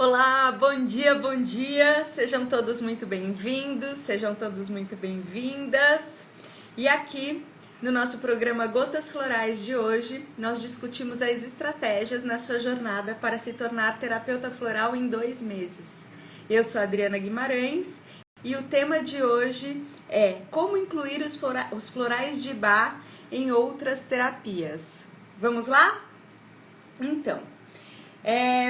Olá, bom dia, sejam todos muito bem-vindos, sejam todos muito bem-vindas. E aqui no nosso programa Gotas Florais de hoje, nós discutimos as estratégias na sua jornada para se tornar terapeuta floral em 2 meses. Eu sou a Adriana Guimarães e o tema de hoje é como incluir os florais de Bach em outras terapias. Vamos lá? Então,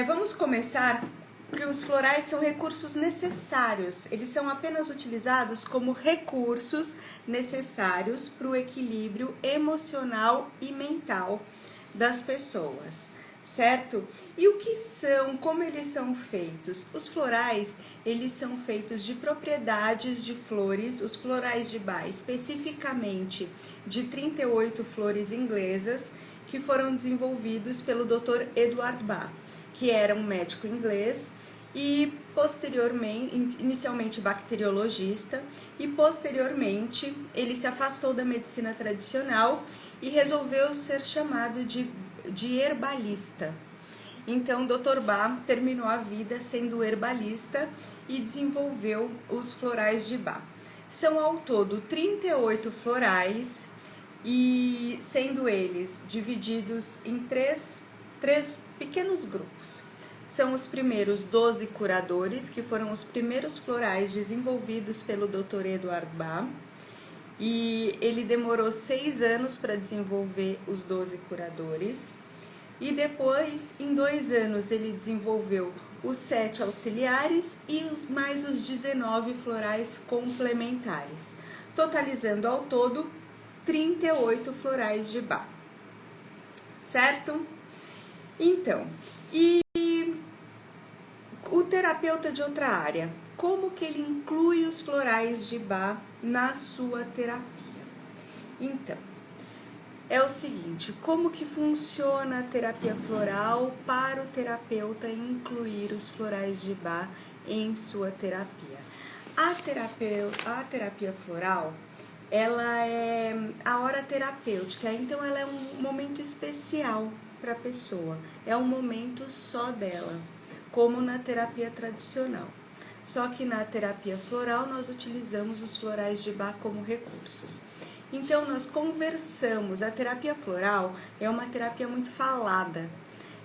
vamos começar porque os florais são recursos necessários, eles são apenas utilizados como recursos necessários para o equilíbrio emocional e mental das pessoas, certo? E o que são, como eles são feitos? Os florais, eles são feitos de propriedades de flores, os florais de Bach, especificamente de 38 flores inglesas, que foram desenvolvidos pelo Dr. Edward Bach, que era um médico inglês e posteriormente, inicialmente bacteriologista, e posteriormente ele se afastou da medicina tradicional e resolveu ser chamado de herbalista. Então, Dr. Bach terminou a vida sendo herbalista e desenvolveu os florais de Bach. São ao todo 38 florais, e sendo eles divididos em três pequenos grupos. São os primeiros 12 curadores, que foram os primeiros florais desenvolvidos pelo Dr. Edward Bach, e ele demorou 6 anos para desenvolver os 12 curadores, e depois, em 2 anos, ele desenvolveu os 7 auxiliares e mais os 19 florais complementares, totalizando ao todo 38 florais de Bach, certo? Então, e o terapeuta de outra área, como que ele inclui os florais de Bach na sua terapia? Então, é o seguinte, como que funciona a terapia floral para o terapeuta incluir os florais de Bach em sua terapia? A terapia floral, ela é a hora terapêutica, então ela é um momento especial para a pessoa, é um momento só dela, como na terapia tradicional. Só que na terapia floral nós utilizamos os florais de Bach como recursos. Então nós conversamos, a terapia floral é uma terapia muito falada,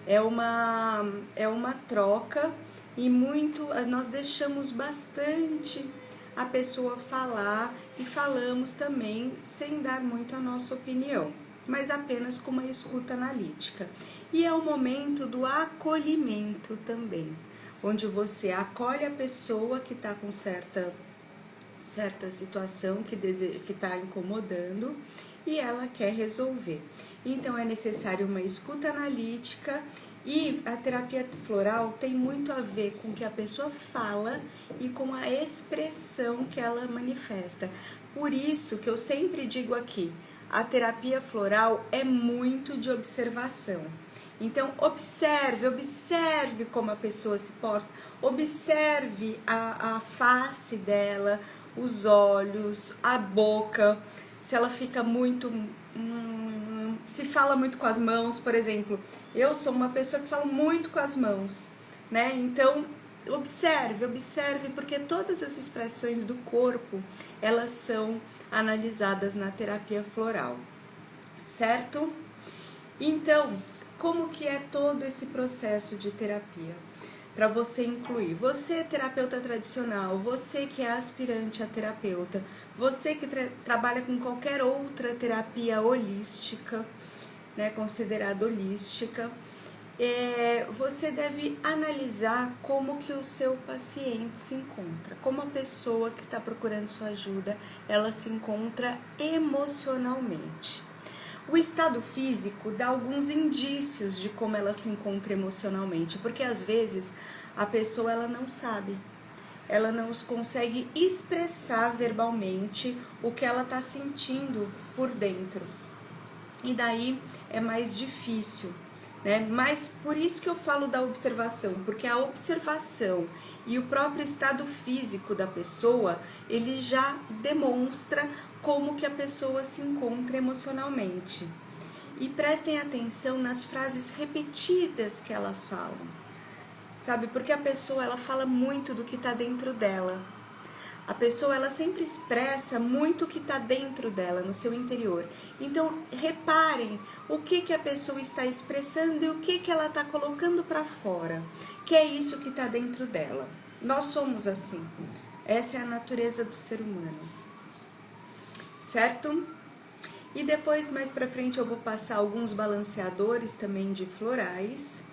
é uma troca e nós deixamos bastante a pessoa falar e falamos também sem dar muito a nossa opinião, mas apenas com uma escuta analítica. E é o momento do acolhimento também, onde você acolhe a pessoa que está com certa situação que está incomodando e ela quer resolver. Então é necessário uma escuta analítica, e a terapia floral tem muito a ver com o que a pessoa fala e com a expressão que ela manifesta. Por isso que eu sempre digo aqui, a terapia floral é muito de observação. Então, observe como a pessoa se porta, observe a face dela, os olhos, a boca, se ela fica muito... se fala muito com as mãos, por exemplo. Eu sou uma pessoa que fala muito com as mãos, né? Então, observe, porque todas as expressões do corpo, elas são analisadas na terapia floral, certo? Então, como que é todo esse processo de terapia? Para você incluir, você terapeuta tradicional, você que é aspirante a terapeuta, você que trabalha com qualquer outra terapia holística, né, considerada holística, você deve analisar como que o seu paciente se encontra, como a pessoa que está procurando sua ajuda, ela se encontra emocionalmente. O estado físico dá alguns indícios de como ela se encontra emocionalmente, porque às vezes a pessoa ela não sabe, ela não consegue expressar verbalmente o que ela está sentindo por dentro, e daí é mais difícil, né? Mas por isso que eu falo da observação, porque a observação e o próprio estado físico da pessoa, ele já demonstra como que a pessoa se encontra emocionalmente. E prestem atenção nas frases repetidas que elas falam. sabe? Porque a pessoa, ela fala muito do que está dentro dela. A pessoa, ela sempre expressa muito o que está dentro dela, no seu interior. Então, reparem o que a pessoa está expressando e o que ela está colocando para fora, que é isso que está dentro dela. Nós somos assim. Essa é a natureza do ser humano. Certo? E depois, mais pra frente, eu vou passar alguns balanceadores também de florais.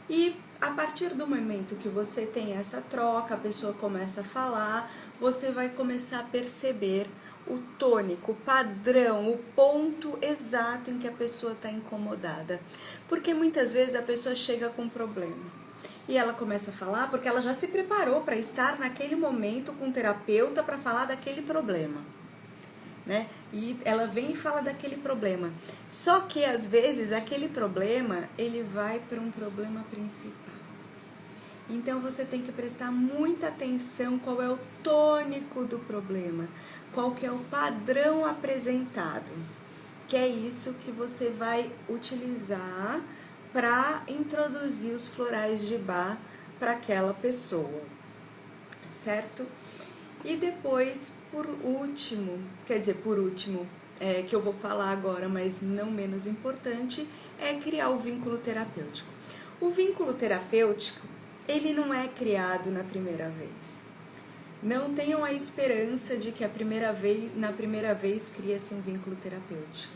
E a partir do momento que você tem essa troca, a pessoa começa a falar, você vai começar a perceber o tônico, o padrão, o ponto exato em que a pessoa está incomodada. Porque muitas vezes a pessoa chega com um problema e ela começa a falar porque ela já se preparou para estar naquele momento com o terapeuta para falar daquele problema, né? E ela vem e fala daquele problema. Só que às vezes aquele problema, ele vai para um problema principal. Então você tem que prestar muita atenção qual é o tônico do problema, qual que é o padrão apresentado, que é isso que você vai utilizar para introduzir os florais de Bach para aquela pessoa, certo? E depois, por último, que eu vou falar agora, mas não menos importante, é criar o vínculo terapêutico. O vínculo terapêutico, ele não é criado na primeira vez. Não tenham a esperança de que na primeira vez cria-se um vínculo terapêutico.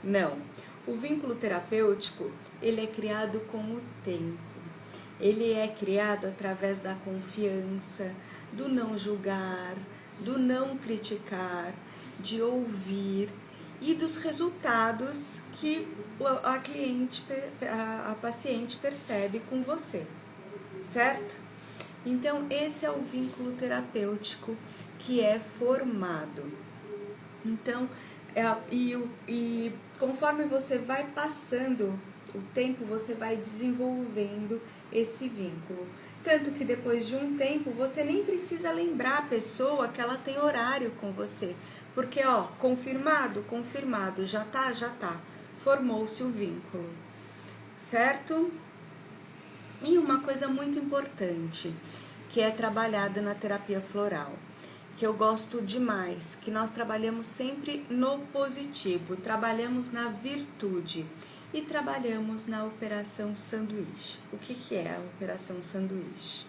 Não. O vínculo terapêutico, ele é criado com o tempo. Ele é criado através da confiança, do não julgar, do não criticar, de ouvir e dos resultados que a paciente percebe com você, certo? Então, esse é o vínculo terapêutico que é formado. Então, conforme você vai passando o tempo, você vai desenvolvendo esse vínculo. Tanto que depois de um tempo, você nem precisa lembrar a pessoa que ela tem horário com você. Porque, confirmado, já tá. Formou-se o vínculo, certo? E uma coisa muito importante, que é trabalhada na terapia floral, que eu gosto demais, que nós trabalhamos sempre no positivo, trabalhamos na virtude e trabalhamos na operação sanduíche. O que é a operação sanduíche?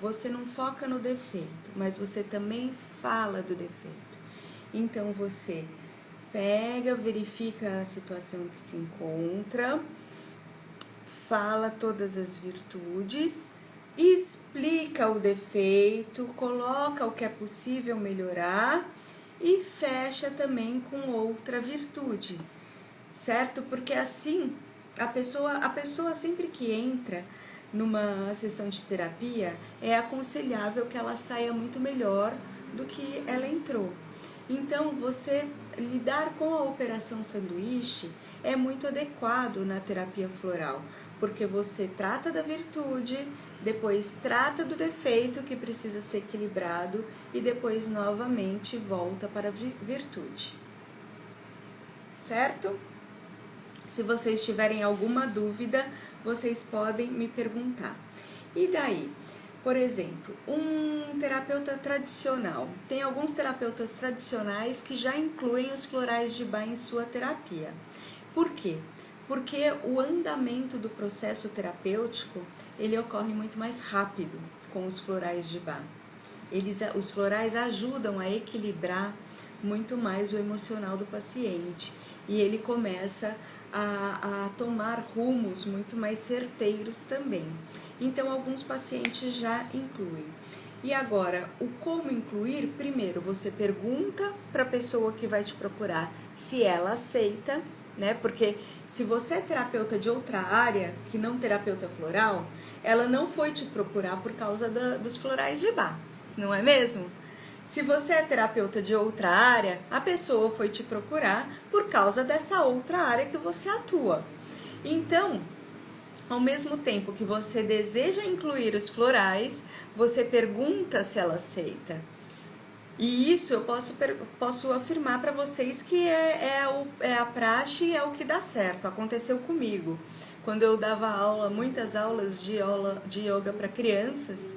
Você não foca no defeito, mas você também fala do defeito. Então você pega, verifica a situação que se encontra, fala todas as virtudes, explica o defeito, coloca o que é possível melhorar e fecha também com outra virtude, certo? Porque assim, a pessoa sempre que entra numa sessão de terapia, é aconselhável que ela saia muito melhor do que ela entrou. Então, você lidar com a operação sanduíche é muito adequado na terapia floral, porque você trata da virtude, depois trata do defeito que precisa ser equilibrado e depois novamente volta para a virtude. Certo? Se vocês tiverem alguma dúvida, vocês podem me perguntar. E daí? Por exemplo, um terapeuta tradicional. Tem alguns terapeutas tradicionais que já incluem os florais de Bach em sua terapia. Por quê? Porque o andamento do processo terapêutico, ele ocorre muito mais rápido com os florais de Bach. Os florais ajudam a equilibrar muito mais o emocional do paciente e ele começa a tomar rumos muito mais certeiros também. Então, alguns pacientes já incluem. E agora, o como incluir? Primeiro, você pergunta para a pessoa que vai te procurar se ela aceita, né? Porque se você é terapeuta de outra área, que não terapeuta floral, ela não foi te procurar por causa dos florais de Bach, não é mesmo? Se você é terapeuta de outra área, a pessoa foi te procurar por causa dessa outra área que você atua. Então, ao mesmo tempo que você deseja incluir os florais, você pergunta se ela aceita. E isso eu posso afirmar para vocês que é a praxe e é o que dá certo, aconteceu comigo. quando eu dava aula, muitas aulas de yoga para crianças,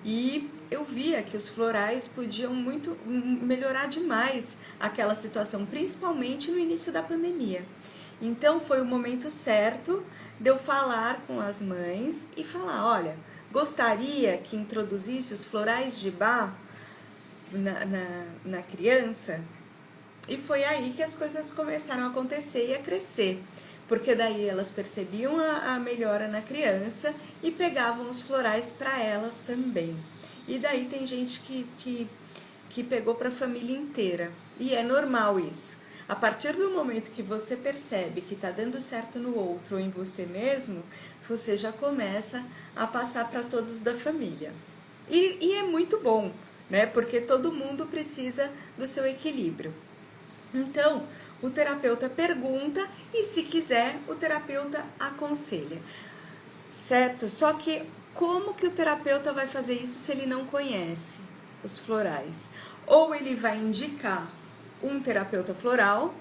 e eu via que os florais podiam muito melhorar demais aquela situação, principalmente no início da pandemia. Então foi o momento certo de eu falar com as mães e falar, olha, gostaria que introduzisse os florais de Bach na criança. E foi aí que as coisas começaram a acontecer e a crescer, porque daí elas percebiam a melhora na criança e pegavam os florais para elas também. E daí tem gente que pegou para a família inteira, e é normal isso. A partir do momento que você percebe que está dando certo no outro ou em você mesmo, você já começa a passar para todos da família. E é muito bom, né? Porque todo mundo precisa do seu equilíbrio. Então, o terapeuta pergunta e, se quiser, o terapeuta aconselha, certo? Só que como que o terapeuta vai fazer isso se ele não conhece os florais? Ou ele vai indicar um terapeuta floral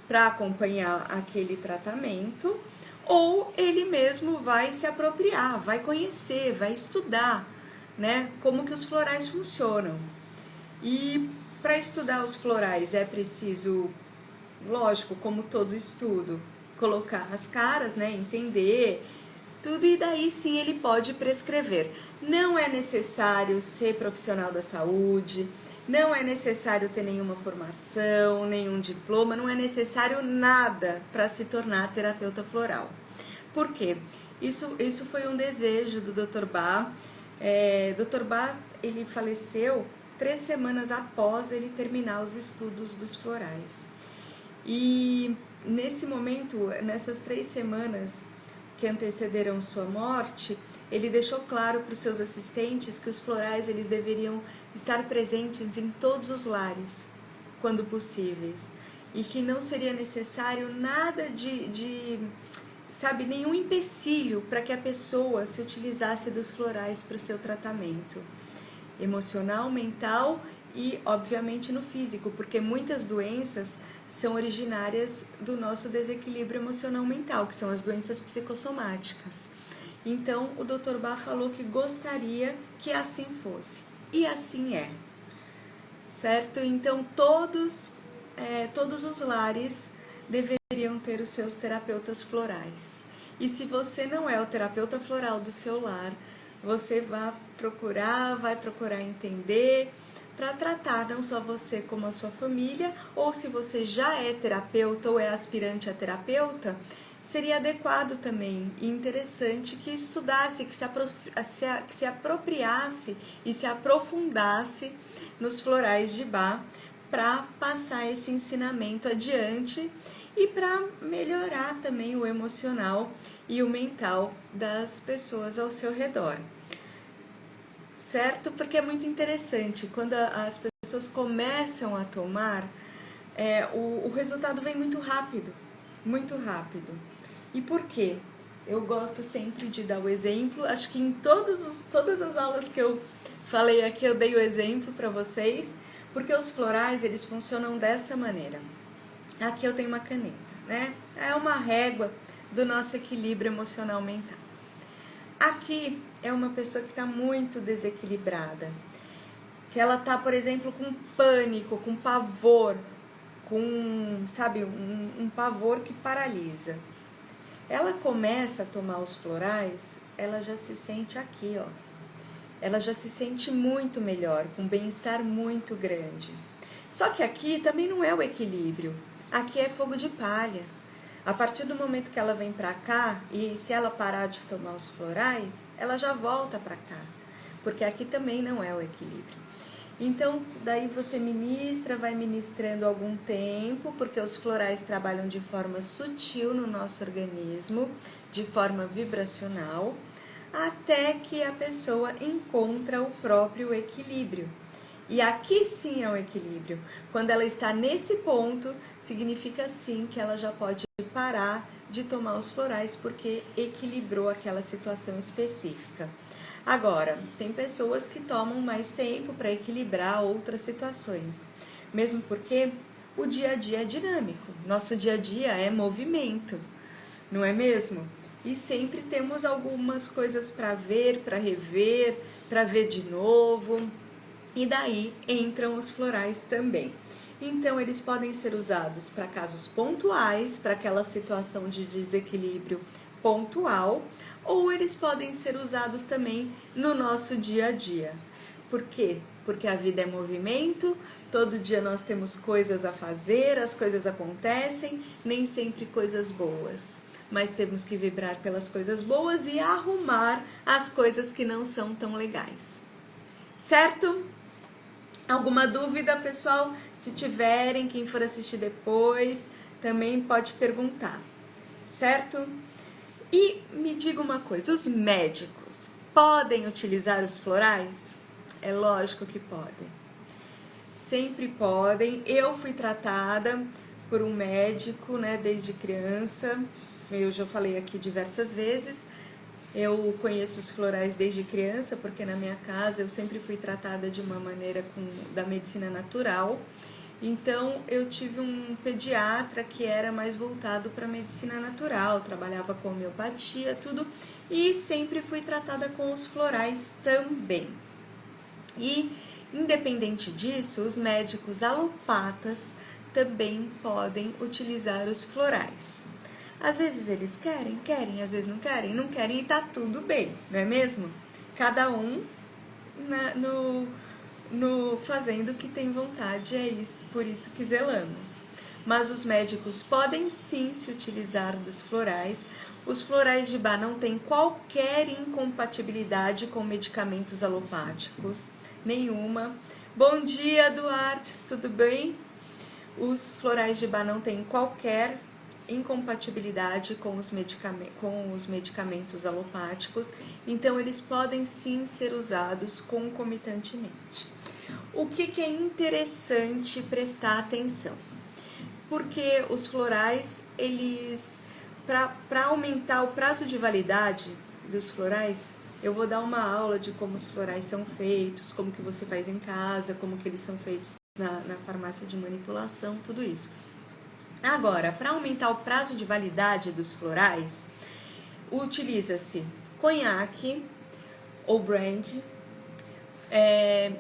para acompanhar aquele tratamento, ou ele mesmo vai se apropriar, vai conhecer, vai estudar, né, como que os florais funcionam. E para estudar os florais é preciso, lógico, como todo estudo, colocar as caras, né, entender tudo, e daí sim ele pode prescrever. Não é necessário ser profissional da saúde, não é necessário ter nenhuma formação, nenhum diploma, não é necessário nada para se tornar terapeuta floral. Por quê? Isso foi um desejo do Dr. Bach. Dr. Bach, ele faleceu 3 semanas após ele terminar os estudos dos florais. E nesse momento, nessas 3 semanas que antecederam sua morte, ele deixou claro para os seus assistentes que os florais eles deveriam estar presentes em todos os lares, quando possíveis, e que não seria necessário nada sabe, nenhum empecilho para que a pessoa se utilizasse dos florais para o seu tratamento emocional, mental e, obviamente, no físico, porque muitas doenças são originárias do nosso desequilíbrio emocional mental, que são as doenças psicossomáticas. Então, o Dr. Bach falou que gostaria que assim fosse, e assim é, certo? Então, todos os lares deveriam ter os seus terapeutas florais. E se você não é o terapeuta floral do seu lar, você vai procurar entender, para tratar não só você como a sua família, ou se você já é terapeuta ou é aspirante a terapeuta, seria adequado também e interessante que estudasse, que se apropriasse e se aprofundasse nos florais de Bach para passar esse ensinamento adiante e para melhorar também o emocional e o mental das pessoas ao seu redor. Certo? Porque é muito interessante, quando as pessoas começam a tomar, o resultado vem muito rápido, muito rápido. E por quê? Eu gosto sempre de dar o exemplo, acho que em todas as aulas que eu falei aqui eu dei o exemplo para vocês, porque os florais eles funcionam dessa maneira. Aqui eu tenho uma caneta, né? É uma régua do nosso equilíbrio emocional mental. Aqui é uma pessoa que está muito desequilibrada, que ela está, por exemplo, com pânico, com pavor, com, sabe, um pavor que paralisa. Ela começa a tomar os florais, ela já se sente aqui, ó. Ela já se sente muito melhor, com um bem-estar muito grande. Só que aqui também não é o equilíbrio, aqui é fogo de palha. A partir do momento que ela vem para cá, e se ela parar de tomar os florais, ela já volta para cá, porque aqui também não é o equilíbrio. Então, daí você ministra, vai ministrando algum tempo, porque os florais trabalham de forma sutil no nosso organismo, de forma vibracional, até que a pessoa encontra o próprio equilíbrio. E aqui sim é o equilíbrio. Quando ela está nesse ponto, significa sim que ela já pode parar de tomar os florais, porque equilibrou aquela situação específica. Agora, tem pessoas que tomam mais tempo para equilibrar outras situações, mesmo porque o dia a dia é dinâmico, nosso dia a dia é movimento, não é mesmo? e sempre temos algumas coisas para ver, para rever, para ver de novo, e daí entram os florais também. Então, eles podem ser usados para casos pontuais, para aquela situação de desequilíbrio pontual, ou eles podem ser usados também no nosso dia a dia. Por quê? Porque a vida é movimento, todo dia nós temos coisas a fazer, as coisas acontecem, nem sempre coisas boas. Mas temos que vibrar pelas coisas boas e arrumar as coisas que não são tão legais. Certo? Alguma dúvida, pessoal? Se tiverem, quem for assistir depois, também pode perguntar. Certo? E me diga uma coisa, os médicos podem utilizar os florais? É lógico que podem. Sempre podem. Eu fui tratada por um médico, né, desde criança. Eu já falei aqui diversas vezes. Eu conheço os florais desde criança, porque na minha casa eu sempre fui tratada de uma maneira da medicina natural. Então, eu tive um pediatra que era mais voltado para a medicina natural, trabalhava com homeopatia, tudo, e sempre fui tratada com os florais também. E, independente disso, os médicos alopatas também podem utilizar os florais. Às vezes eles querem, às vezes não querem e tá tudo bem, não é mesmo? Cada um no fazendo o que tem vontade, é isso, por isso que zelamos. Mas os médicos podem sim se utilizar dos florais. Os florais de Bach não têm qualquer incompatibilidade com medicamentos alopáticos, nenhuma. Bom dia, Duarte, tudo bem? Os florais de Bach não têm qualquer incompatibilidade com os medicamentos alopáticos, então eles podem sim ser usados concomitantemente. O que é interessante prestar atenção? Porque os florais, eles, para aumentar o prazo de validade dos florais, eu vou dar uma aula de como os florais são feitos, como que você faz em casa, como que eles são feitos na farmácia de manipulação, tudo isso. Agora, para aumentar o prazo de validade dos florais, utiliza-se conhaque ou brandy,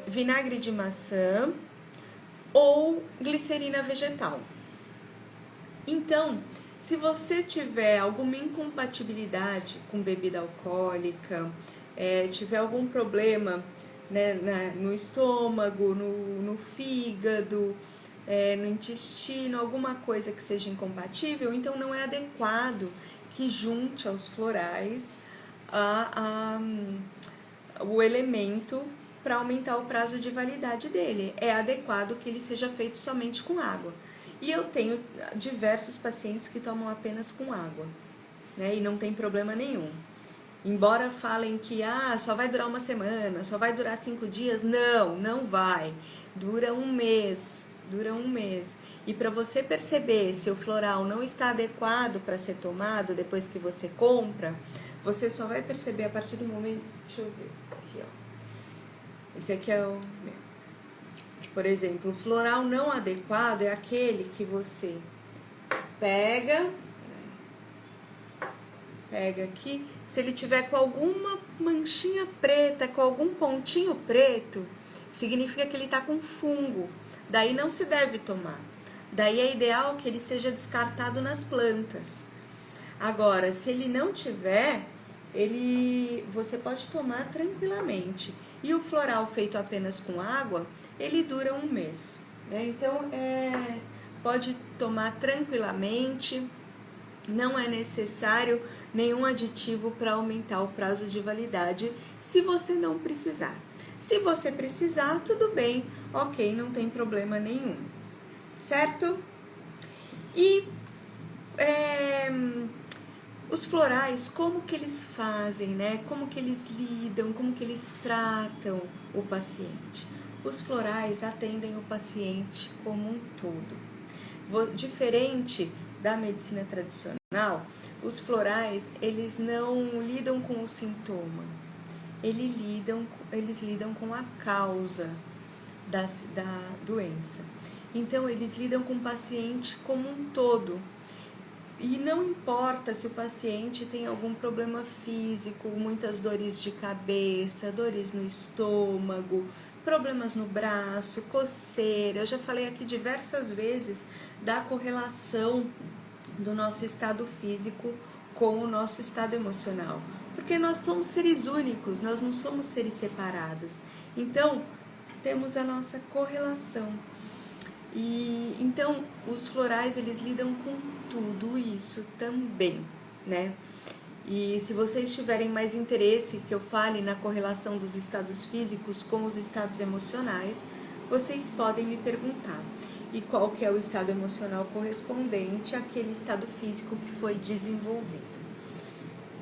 vinagre de maçã ou glicerina vegetal. Então, se você tiver alguma incompatibilidade com bebida alcoólica, tiver algum problema, né, no estômago, no fígado, no intestino, alguma coisa que seja incompatível, então não é adequado que junte aos florais o elemento para aumentar o prazo de validade dele. É adequado que ele seja feito somente com água. E eu tenho diversos pacientes que tomam apenas com água, né, e não tem problema nenhum. Embora falem que só vai durar uma semana, só vai durar 5 dias, não vai. Dura um mês. E para você perceber se o floral não está adequado para ser tomado depois que você compra, você só vai perceber a partir do momento... Deixa eu ver aqui, ó. Esse aqui é o... Por exemplo, o floral não adequado é aquele que você pega aqui, se ele tiver com alguma manchinha preta, com algum pontinho preto, significa que ele está com fungo. Daí não se deve tomar. Daí é ideal que ele seja descartado nas plantas. Agora, se ele não tiver, você pode tomar tranquilamente. E o floral feito apenas com água, ele dura um mês, né? Então, pode tomar tranquilamente. Não é necessário nenhum aditivo para aumentar o prazo de validade, se você não precisar. Se você precisar, tudo bem, ok, não tem problema nenhum, certo? E os florais, como que eles fazem, né? Como que eles lidam, como que eles tratam o paciente? Os florais atendem o paciente como um todo. Diferente da medicina tradicional, os florais, eles não lidam com o sintoma, eles lidam com a causa da doença. Então, eles lidam com o paciente como um todo. E não importa se o paciente tem algum problema físico, muitas dores de cabeça, dores no estômago, problemas no braço, coceira. Eu já falei aqui diversas vezes da correlação do nosso estado físico com o nosso estado emocional. Porque nós somos seres únicos, nós não somos seres separados. Então, temos a nossa correlação. E então os florais eles lidam com tudo isso também, né? E se vocês tiverem mais interesse que eu fale na correlação dos estados físicos com os estados emocionais, vocês podem me perguntar. E qual que é o estado emocional correspondente àquele estado físico que foi desenvolvido.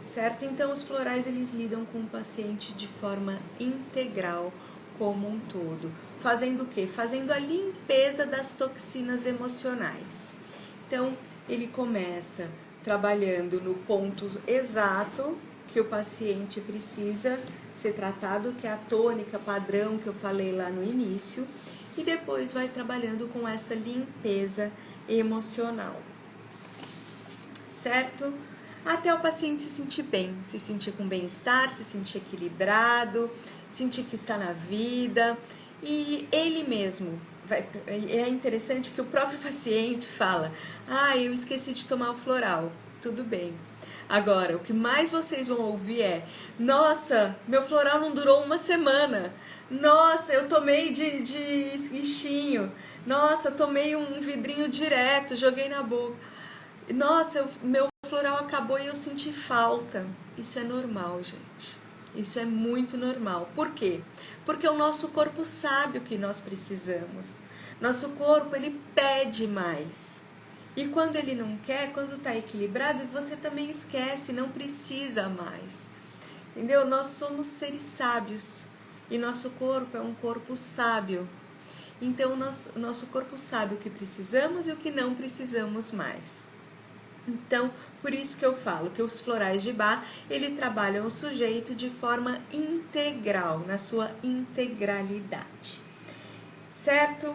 Certo? Então os florais eles lidam com o paciente de forma integral, como um todo. Fazendo o quê? Fazendo a limpeza das toxinas emocionais. Então, ele começa trabalhando no ponto exato que o paciente precisa ser tratado, que é a tônica padrão que eu falei lá no início, e depois vai trabalhando com essa limpeza emocional. Certo? Até o paciente se sentir bem, se sentir com bem-estar, se sentir equilibrado, sentir que está na vida. E ele mesmo, é interessante que o próprio paciente fala, eu esqueci de tomar o floral, tudo bem. Agora, o que mais vocês vão ouvir é, nossa, meu floral não durou uma semana, nossa, eu tomei de esguichinho, nossa, tomei um vidrinho direto, joguei na boca, nossa, meu floral acabou e eu senti falta. Isso é normal, gente. Isso é muito normal. Por quê? Porque o nosso corpo sabe o que nós precisamos. Nosso corpo, ele pede mais. E quando ele não quer, quando está equilibrado, você também esquece, não precisa mais. Entendeu? Nós somos seres sábios. E nosso corpo é um corpo sábio. Então, nosso corpo sabe o que precisamos e o que não precisamos mais. Então, por isso que eu falo que os florais de Bach, ele trabalham o sujeito de forma integral, na sua integralidade, certo?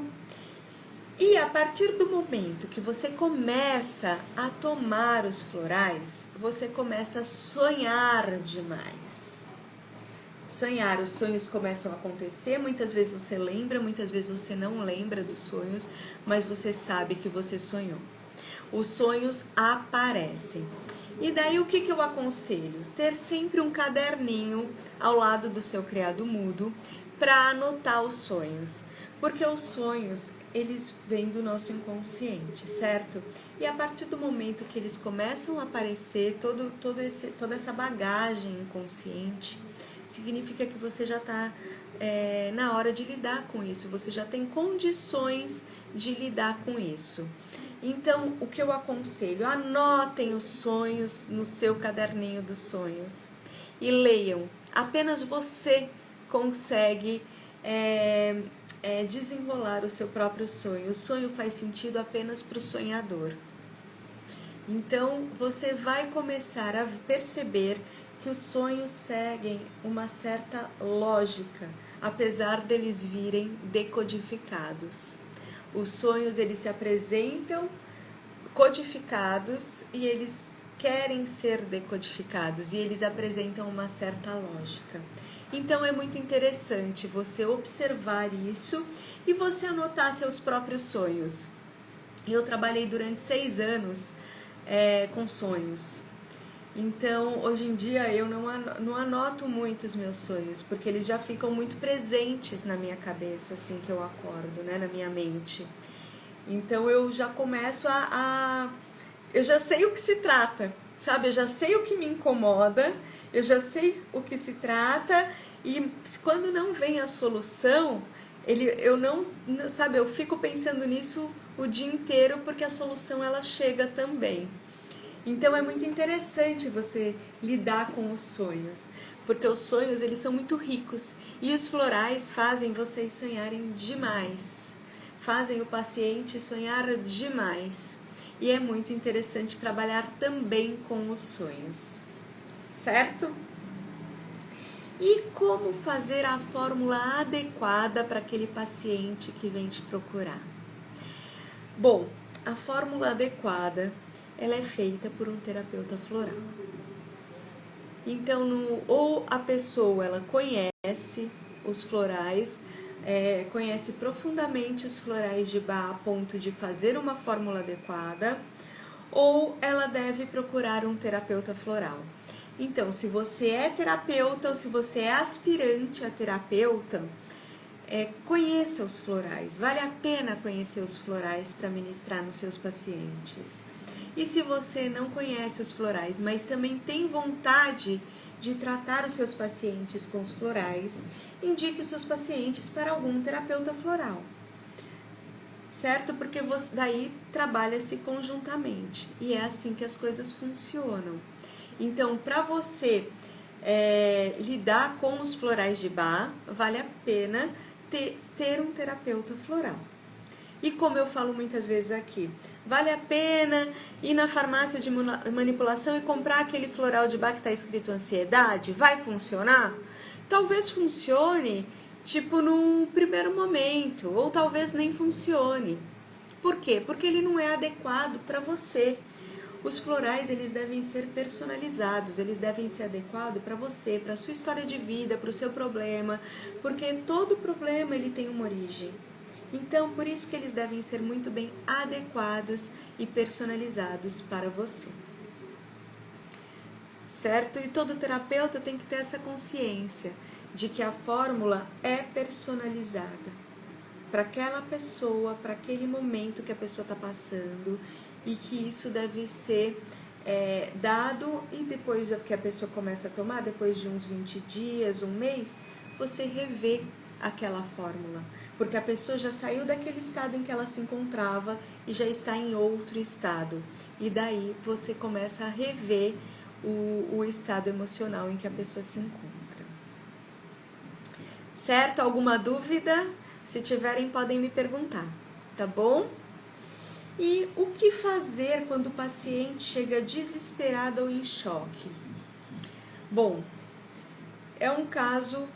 E a partir do momento que você começa a tomar os florais, você começa a sonhar demais. Sonhar, os sonhos começam a acontecer, muitas vezes você lembra, muitas vezes você não lembra dos sonhos, mas você sabe que você sonhou. Os sonhos aparecem. E daí o que eu aconselho? Ter sempre um caderninho ao lado do seu criado mudo para anotar os sonhos. Porque os sonhos, eles vêm do nosso inconsciente, certo? E a partir do momento que eles começam a aparecer, toda essa bagagem inconsciente, significa que você já está na hora de lidar com isso. Você já tem condições de lidar com isso. Então, o que eu aconselho? Anotem os sonhos no seu caderninho dos sonhos e leiam. Apenas você consegue desenrolar o seu próprio sonho. O sonho faz sentido apenas para o sonhador. Então, você vai começar a perceber que os sonhos seguem uma certa lógica, apesar deles virem decodificados. Os sonhos, eles se apresentam codificados e eles querem ser decodificados e eles apresentam uma certa lógica. Então é muito interessante você observar isso e você anotar seus próprios sonhos. Eu trabalhei durante 6 anos com sonhos. Então, hoje em dia, eu não anoto muito os meus sonhos, porque eles já ficam muito presentes na minha cabeça, assim que eu acordo, né, na minha mente. Então, eu já começo eu já sei o que se trata, sabe? Eu já sei o que me incomoda, eu já sei o que se trata, e quando não vem a solução, eu fico pensando nisso o dia inteiro, porque a solução, ela chega também. Então é muito interessante você lidar com os sonhos, porque os sonhos, eles são muito ricos e os florais fazem vocês sonharem demais, fazem o paciente sonhar demais e é muito interessante trabalhar também com os sonhos, certo? E como fazer a fórmula adequada para aquele paciente que vem te procurar? Bom, a fórmula adequada ela é feita por um terapeuta floral. Então, ou a pessoa ela conhece os florais, conhece profundamente os florais de Bach a ponto de fazer uma fórmula adequada, ou ela deve procurar um terapeuta floral. Então, se você é terapeuta ou se você é aspirante a terapeuta, conheça os florais. Vale a pena conhecer os florais para ministrar nos seus pacientes. E se você não conhece os florais, mas também tem vontade de tratar os seus pacientes com os florais, indique os seus pacientes para algum terapeuta floral. Certo? Porque daí trabalha-se conjuntamente. E é assim que as coisas funcionam. Então, para você lidar com os florais de Bach, vale a pena ter um terapeuta floral. E como eu falo muitas vezes aqui, vale a pena ir na farmácia de manipulação e comprar aquele floral de Bach que está escrito ansiedade? Vai funcionar? Talvez funcione, tipo, no primeiro momento, ou talvez nem funcione. Por quê? Porque ele não é adequado para você. Os florais, eles devem ser personalizados, eles devem ser adequados para você, para a sua história de vida, para o seu problema, porque todo problema ele tem uma origem. Então, por isso que eles devem ser muito bem adequados e personalizados para você. Certo? E todo terapeuta tem que ter essa consciência de que a fórmula é personalizada para aquela pessoa, para aquele momento que a pessoa está passando, e que isso deve ser dado, e depois que a pessoa começa a tomar, depois de uns 20 dias, um mês, você revê aquela fórmula, porque a pessoa já saiu daquele estado em que ela se encontrava e já está em outro estado, e daí você começa a rever o estado emocional em que a pessoa se encontra. Certo? Alguma dúvida? Se tiverem, podem me perguntar, tá bom? E o que fazer quando o paciente chega desesperado ou em choque? Bom, é um caso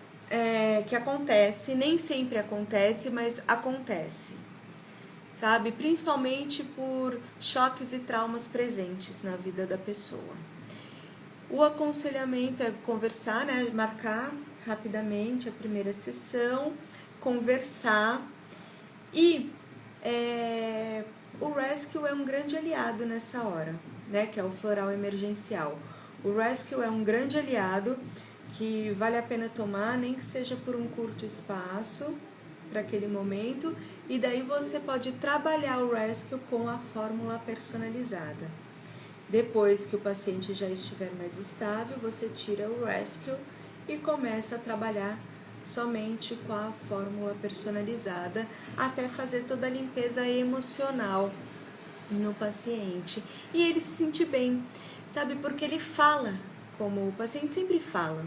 que acontece, nem sempre acontece, mas acontece, sabe? Principalmente por choques e traumas presentes na vida da pessoa. O aconselhamento é conversar, né? Marcar rapidamente a primeira sessão, conversar, e o Rescue é um grande aliado nessa hora, né? Que é o floral emergencial. O Rescue é um grande aliado que vale a pena tomar, nem que seja por um curto espaço, para aquele momento, e daí você pode trabalhar o Rescue com a fórmula personalizada. Depois que o paciente já estiver mais estável, você tira o Rescue e começa a trabalhar somente com a fórmula personalizada, até fazer toda a limpeza emocional no paciente e ele se sentir bem, sabe? Porque ele fala, como o paciente sempre fala,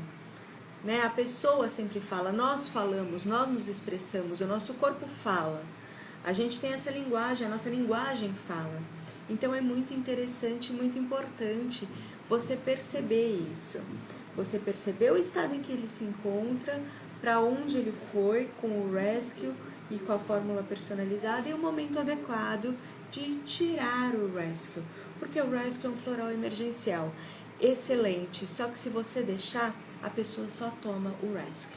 né? A pessoa sempre fala, nós falamos, nós nos expressamos, o nosso corpo fala, a gente tem essa linguagem, a nossa linguagem fala. Então é muito interessante, muito importante você perceber isso, você perceber o estado em que ele se encontra, para onde ele foi com o Rescue e com a fórmula personalizada, e o momento adequado de tirar o Rescue, porque o Rescue é um floral emergencial excelente, só que se você deixar, a pessoa só toma o Rescue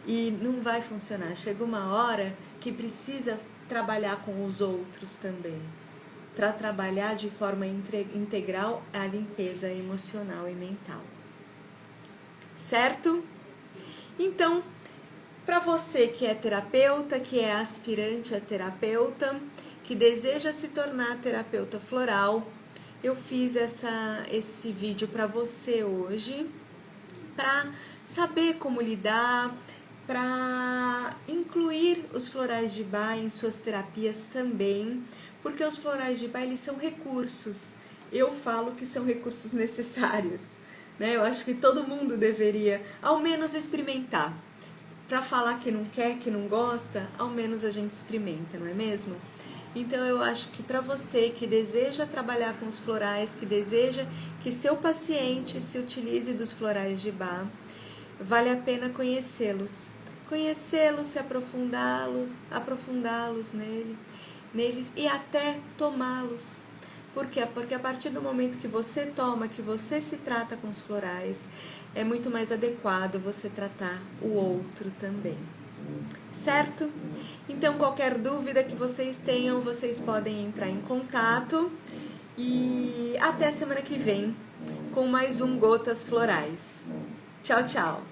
e não vai funcionar. Chega uma hora que precisa trabalhar com os outros também, para trabalhar de forma integral a limpeza emocional e mental. Certo? Então, para você que é terapeuta, que é aspirante a terapeuta, que deseja se tornar terapeuta floral, eu fiz esse vídeo para você hoje, para saber como lidar, para incluir os florais de Bach em suas terapias também, porque os florais de Bach, eles são recursos. Eu falo que são recursos necessários, né? Eu acho que todo mundo deveria, ao menos, experimentar. Para falar que não quer, que não gosta, ao menos a gente experimenta, não é mesmo? Então eu acho que para você que deseja trabalhar com os florais, que deseja que seu paciente se utilize dos florais de Bach, vale a pena conhecê-los, se aprofundá-los neles e até tomá-los, Por quê? Porque a partir do momento que você toma, que você se trata com os florais, é muito mais adequado você tratar o outro também. Certo? Então, qualquer dúvida que vocês tenham, vocês podem entrar em contato. E até semana que vem com mais um Gotas Florais. Tchau, tchau!